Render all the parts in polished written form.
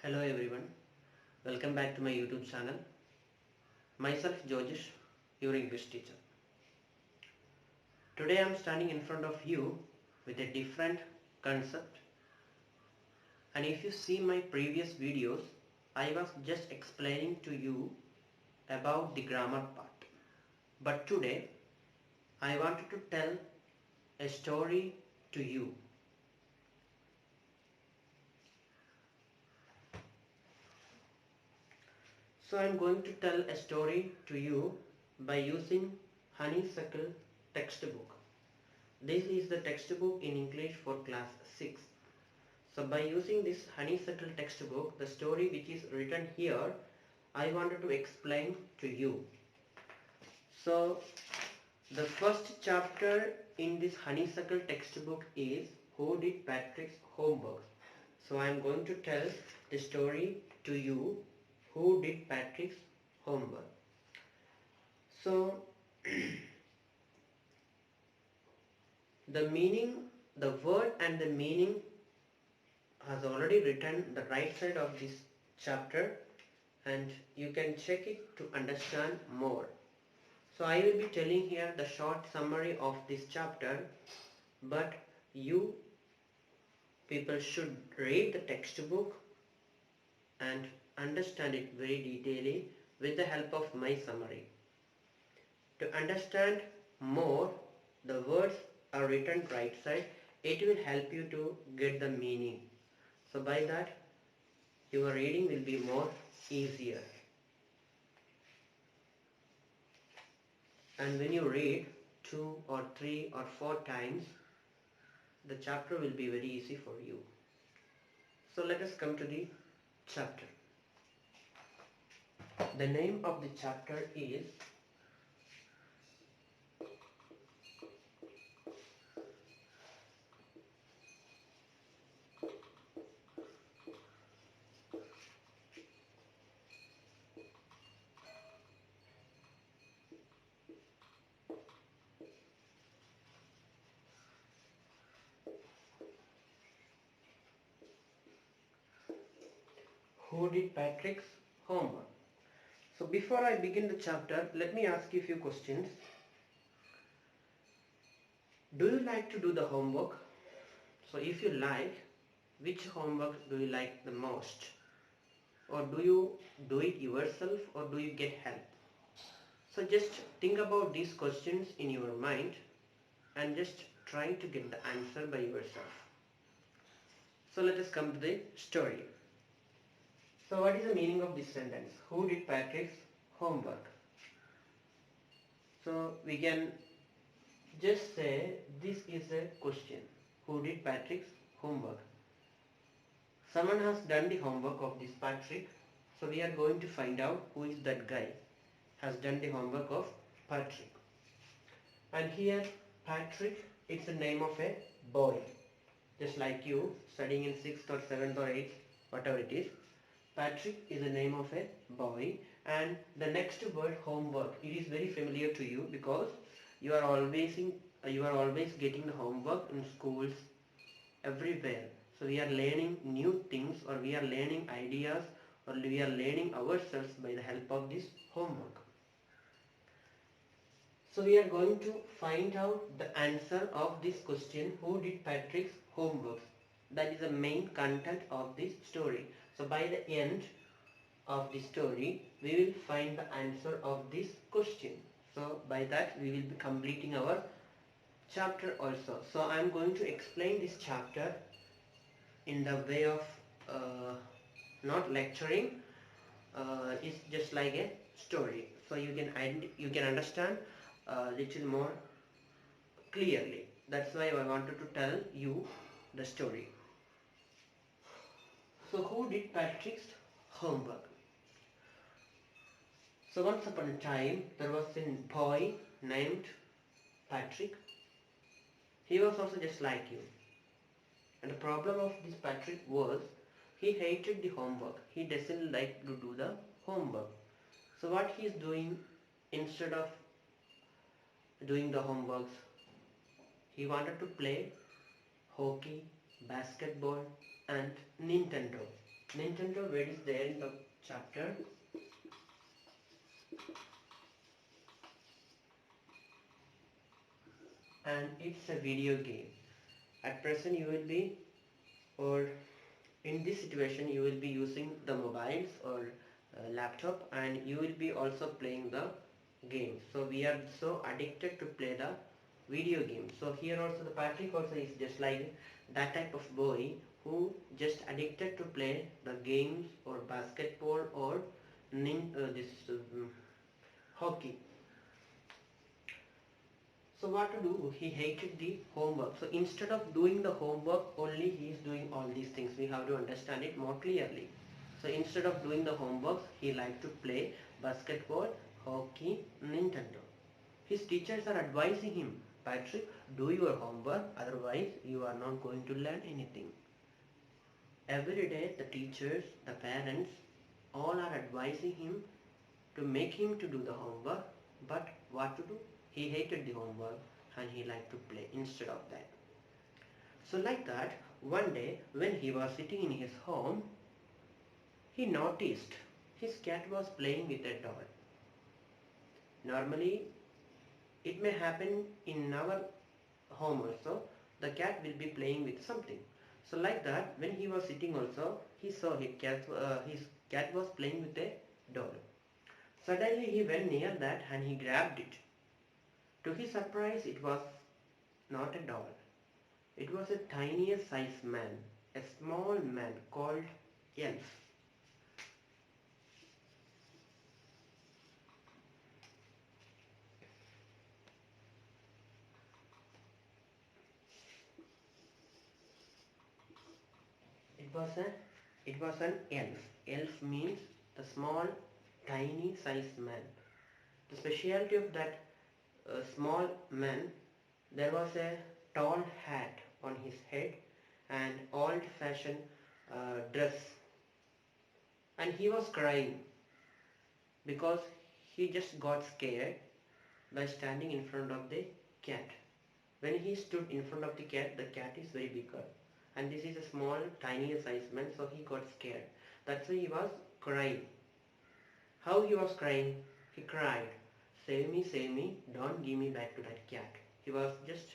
Hello everyone, welcome back to my YouTube channel. Myself Georgish, your English teacher. Today I am standing in front of you with a different concept, and if you see my previous videos, I was just explaining to you about the grammar part. But today I wanted to tell a story to you. So I am going to tell a story to you by using honeysuckle textbook. This is the textbook in English for class 6. So by using this honeysuckle textbook, the story which is written here, I wanted to explain to you. So the first chapter in this honeysuckle textbook is Who Did Patrick's Homework? So I am going to tell the story to you, Who Did Patrick's Homework? So the word and the meaning has already written the right side of this chapter, and you can check it to understand more. So I will be telling here the short summary of this chapter, but you people should read the textbook and understand it very detailedly with the help of my summary. To understand more, the words are written right side. It will help you to get the meaning. So by that, your reading will be more easier. And when you read 2 or 3 or 4 times, the chapter will be very easy for you. So let us come to the chapter. The name of the chapter is Who Did Patrick's Homework? So before I begin the chapter, let me ask you a few questions. Do you like to do the homework? So if you like, which homework do you like the most? Or do you do it yourself, or do you get help? So just think about these questions in your mind and just try to get the answer by yourself. So let us come to the story. So what is the meaning of this sentence? Who did Patrick's homework? So we can just say this is a question. Who did Patrick's homework? Someone has done the homework of this Patrick. So we are going to find out who is that guy has done the homework of Patrick. And here Patrick, it's the name of a boy. Just like you studying in 6th or 7th or 8th, whatever it is. Patrick is the name of a boy, and the next word homework, it is very familiar to you because you are always getting the homework in schools everywhere. So we are learning new things, or we are learning ideas, or we are learning ourselves by the help of this homework. So we are going to find out the answer of this question, who did Patrick's homework? That is the main content of this story. So by the end of the story, we will find the answer of this question. So by that, we will be completing our chapter also. So I am going to explain this chapter in the way of not lecturing. It's just like a story. So you can understand little more clearly. That's why I wanted to tell you the story. So who did Patrick's homework? So once upon a time, there was a boy named Patrick. He was also just like you. And the problem of this Patrick was he hated the homework. He doesn't like to do the homework. So what he is doing, instead of doing the homeworks, he wanted to play hockey, basketball and Nintendo. Nintendo word is there in the chapter. And it's a video game. At present you will be, or in this situation you will be using the mobiles or laptop, and you will be also playing the game. So we are so addicted to play the video game. So here also the Patrick also is just like that type of boy who just addicted to play the games or basketball or this hockey. So what to do? He hated the homework. So instead of doing the homework only, he is doing all these things. We have to understand it more clearly. So instead of doing the homework, he liked to play basketball, hockey, Nintendo. His teachers are advising him, Patrick, do your homework, otherwise you are not going to learn anything. Every day the teachers, the parents, all are advising him to make him to do the homework, but what to do? He hated the homework and he liked to play instead of that. So like that, one day when he was sitting in his home, he noticed his cat was playing with a doll. Normally, it may happen in our home also, the cat will be playing with something. So like that, when he was sitting also, he saw his cat was playing with a doll. Suddenly he went near that and he grabbed it. To his surprise, it was not a doll. It was a tinier sized man, a small man called Elf. It was a it was an elf. Elf means the small, tiny sized man. The speciality of that small man, there was a tall hat on his head and old-fashioned dress, and he was crying because he just got scared by standing in front of the cat. When he stood in front of the cat is very bigger, and this is a small, tiny sized man, so he got scared. That's why he was crying. How he was crying? He cried, save me, don't give me back to that cat." He was just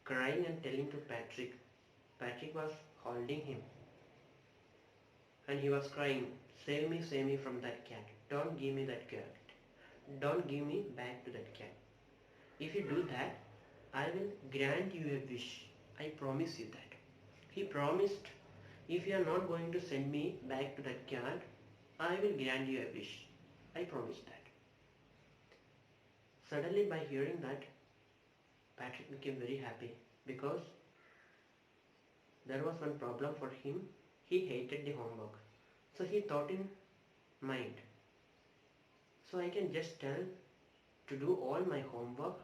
crying and telling to Patrick. Patrick was holding him and he was crying, save me from that cat. Don't give me that cat. Don't give me back to that cat. If you do that, I will grant you a wish. I promise you that." He promised, if you are not going to send me back to that cat, I will grant you a wish. I promise that. Suddenly by hearing that, Patrick became very happy because there was one problem for him. He hated the homework. So he thought in mind, so I can just tell to do all my homework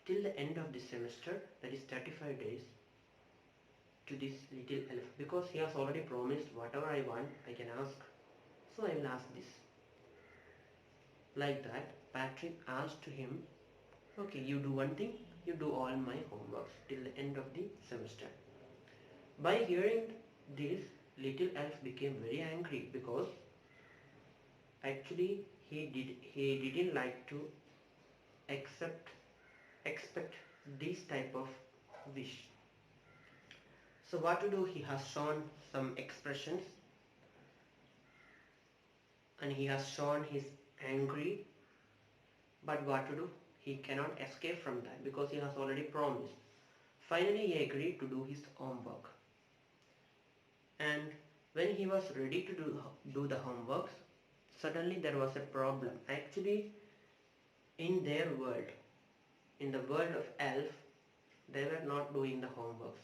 till the end of the semester, that is 35 days, to this little elf, because he has already promised whatever I want I can ask. So I will ask this. Like that, Patrick asked to him, okay, you do one thing, you do all my homeworks till the end of the semester. By hearing this, little elf became very angry because actually he didn't like to expect this type of wish. So what to do? He has shown some expressions and he has shown his angry, but what to do? He cannot escape from that because he has already promised. Finally he agreed to do his homework, and when he was ready to do the homeworks, suddenly there was a problem. Actually, in their world, in the world of elf, they were not doing the homeworks.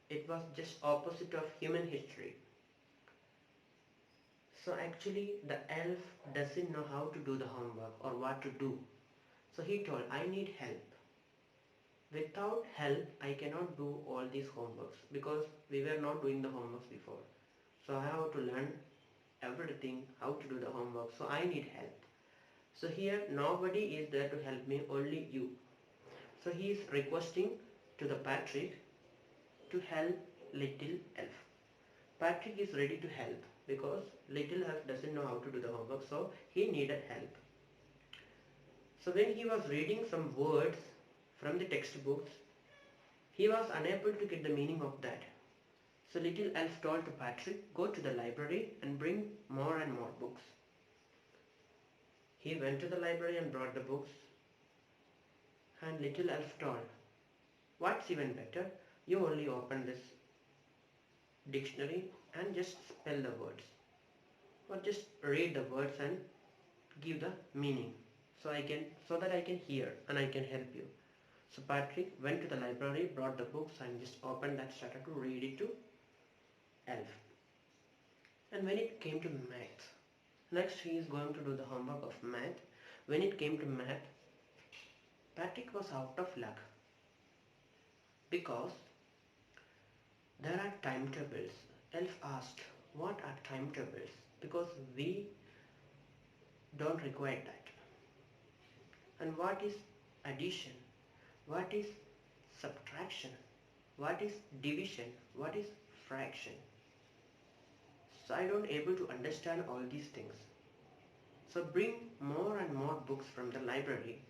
It was just opposite of human history. So actually the elf doesn't know how to do the homework or what to do. So he told, I need help. Without help, I cannot do all these homeworks because we were not doing the homeworks before. So I have to learn everything, how to do the homework. So I need help. So here nobody is there to help me, only you. So he is requesting to the Patrick to help little elf. Patrick is ready to help because little elf doesn't know how to do the homework, so he needed help. So when he was reading some words from the textbooks, he was unable to get the meaning of that. So little elf told to Patrick, go to the library and bring more and more books. He went to the library and brought the books, and little elf told, what's even better, you only open this dictionary and just spell the words, or just read the words and give the meaning, so that I can hear and I can help you. So Patrick went to the library, brought the books and just opened that, started to read it to elf. And when it came to math, next he is going to do the homework of math. When it came to math, Patrick was out of luck because there are timetables. Elf asked, what are timetables? Because we don't require that. And what is addition? What is subtraction? What is division? What is fraction? So I don't able to understand all these things. So bring more and more books from the library.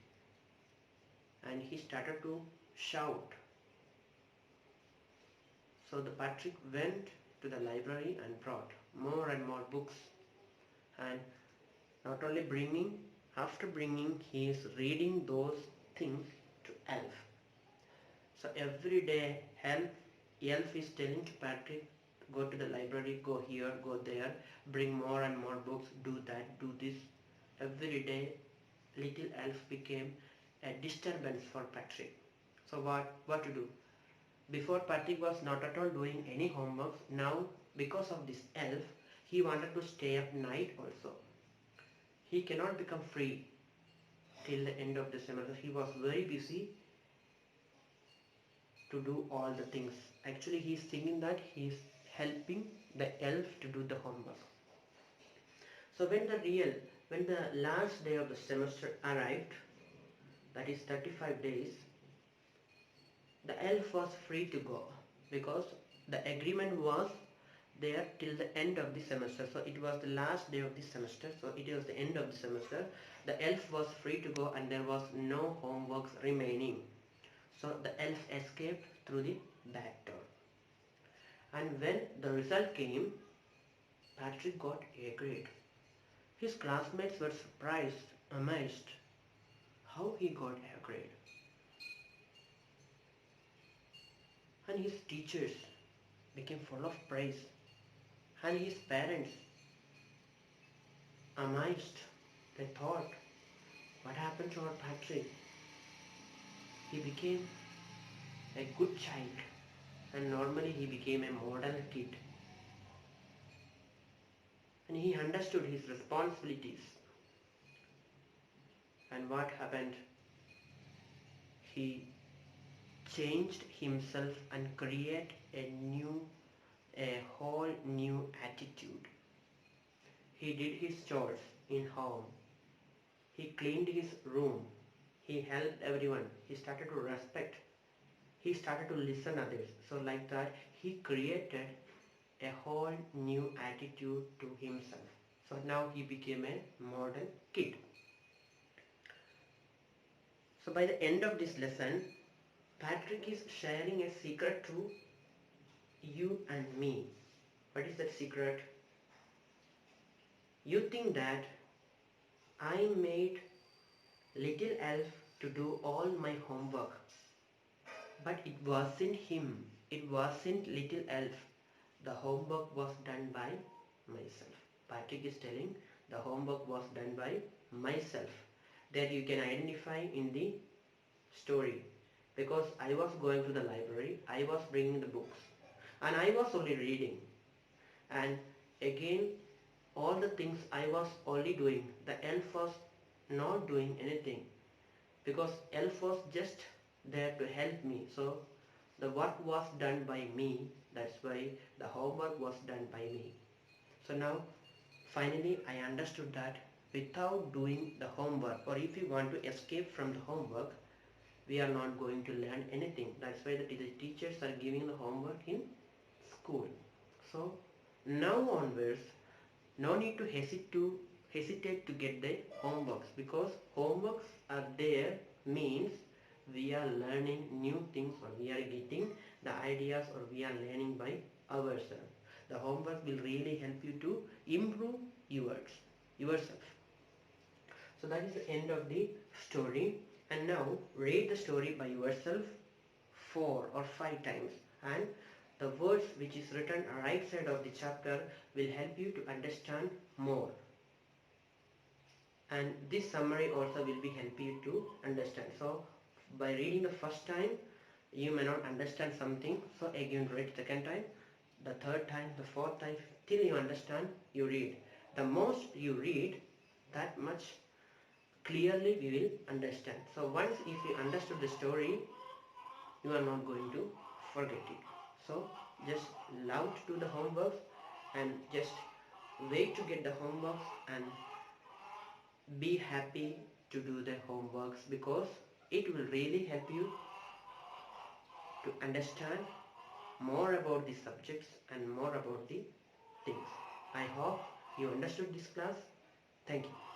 And he started to shout. So the Patrick went to the library and brought more and more books. And not only bringing, after bringing, he is reading those things to elf. So every day elf is telling to Patrick, go to the library, go here, go there, bring more and more books, do that, do this. Every day little elf became a disturbance for Patrick. So what to do? Before, Patrick was not at all doing any homework. Now because of this elf, he wanted to stay up night also. He cannot become free till the end of the semester. He was very busy to do all the things. Actually, he is thinking that he is helping the elf to do the homework. So when the last day of the semester arrived, that is 35 days, the elf was free to go because the agreement was there till the end of the semester. So it was the last day of the semester, so it was the end of the semester. The elf was free to go and there was no homeworks remaining. So the elf escaped through the back door. And when the result came, Patrick got A grade. His classmates were surprised, amazed how he got A grade. And his teachers became full of praise. And his parents amazed. They thought, what happened to our Patrick? He became a good child, and normally he became a model kid. And he understood his responsibilities. And what happened? He changed himself and created a whole new attitude. He did his chores in home. He cleaned his room. He helped everyone. He started to respect. He started to listen others. So like that, he created a whole new attitude to himself. So now he became a modern kid. So by the end of this lesson, Patrick is sharing a secret to you and me. What is that secret? You think that I made little elf to do all my homework, but it wasn't him. It wasn't little elf. The homework was done by myself. Patrick is telling the homework was done by myself. That you can identify in the story. Because I was going to the library, I was bringing the books, and I was only reading. And again, all the things I was only doing, the elf was not doing anything. Because elf was just there to help me. So the work was done by me. That's why the homework was done by me. So now finally I understood that without doing the homework, or if you want to escape from the homework, we are not going to learn anything. That's why the teachers are giving the homework in school. So now onwards, no need to hesitate to get the homeworks, because homeworks are there means we are learning new things, or we are getting the ideas, or we are learning by ourselves. The homework will really help you to improve yourself. So that is the end of the story. And now read the story by yourself 4 or 5 times, and the words which is written right side of the chapter will help you to understand more. And this summary also will be help you to understand. So by reading the first time you may not understand something, so again read second time, the third time, the fourth time, till you understand. You read, the most you read, that much clearly we will understand. So once if you understood the story, you are not going to forget it. So just love to do the homework, and just wait to get the homework, and be happy to do the homeworks, because it will really help you to understand more about the subjects and more about the things. I hope you understood this class. Thank you.